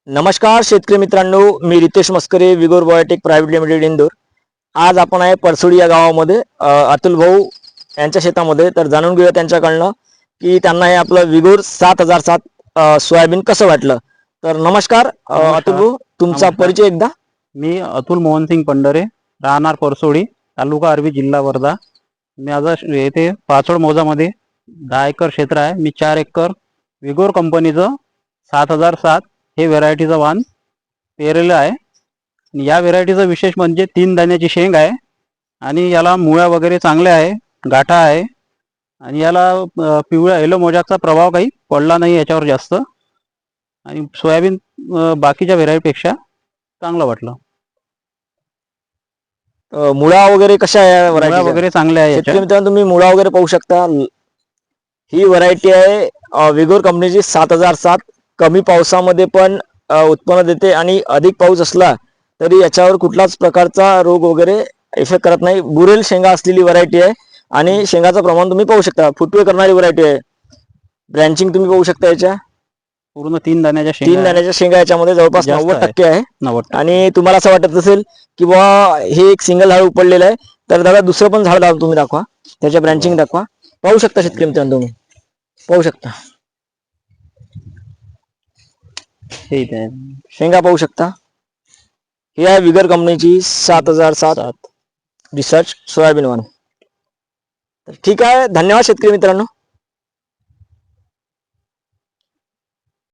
नमस्कार शेतकरी मित्रांनो, मी Riteish मस्करे, विगोर biotech private limited Indore. आज आपण आहे परसोडी या गावामध्ये अतुल भाऊ यांच्या शेतामध्ये। तर जाणून घेऊया त्यांच्याकडनं की त्यांना हे आपलं विगोर 7007 सोयाबीन कसं वाटलं। तर नमस्कार अतुल भाऊ, तुमचा नमस्कार. परिचय एकदा। मी अतुल मोहनसिंग पंढरे, राहणार परसोडी, तालुका अरबी, जिल्हा वर्धा। माझा येथे पाचोड मौजामध्ये 10 एकर क्षेत्र आहे। मी 4 एकर विगोर कंपनीचं 7007 हे व्हेरायटीचं वाण पेरलेलं आहे। आणि या व्हेरायटीचं विशेष म्हणजे 3 दाण्याची शेंग आहे आणि याला मुळ्या वगैरे चांगल्या आहे, गाठा आहे आणि याला पिवळ्या येलो मोजॅकचा प्रभाव काही पडला नाही याच्यावर जास्त। आणि सोयाबीन बाकीच्या व्हेरायटीपेक्षा चांगलं वाटलं। मुळा वगैरे कशा आहे मुळ्या व्हरायटी वगैरे चांगल्या आहे शेतकरी याच्या। मित्रांनो, तुम्ही मुळा वगैरे पाहू शकता। ही व्हरायटी आहे विगोर कंपनीची 7007। कमी पावसामध्ये पण उत्पन्न देते आणि अधिक पाऊस असला तरी याच्यावर कुठलाच प्रकारचा रोग वगैरे इफेक्ट करत नाही। बुरेल शेंगा असलेली व्हरायटी आहे आणि शेंगाचं प्रमाण तुम्ही पाहू शकता। फुटवे करणारी व्हरायटी आहे। ब्रँचिंग तुम्ही पाहू शकता, याच्या पूर्ण 3 दाण्याच्या शेंगा 3 दाण्याच्या शेंगा याच्यामध्ये जवळपास जास्त 90% आहे। 90%. आणि तुम्हाला असं वाटत असेल की बुवा हे एक सिंगल झाड उपडलेलं आहे, तर दादा दुसरं पण झाड तुम्ही दाखवा, त्याच्या ब्रँचिंग दाखवा। पाहू शकता शेतकरी मित्रांनो, तुम्ही पाहू शकता, हे इथे आहे. शेंगा पाहू शकता। ही आहे विगर कंपनीची 7007 रिसर्च सोयाबीन वन। तर ठीक आहे, धन्यवाद शेतकरी मित्रांनो।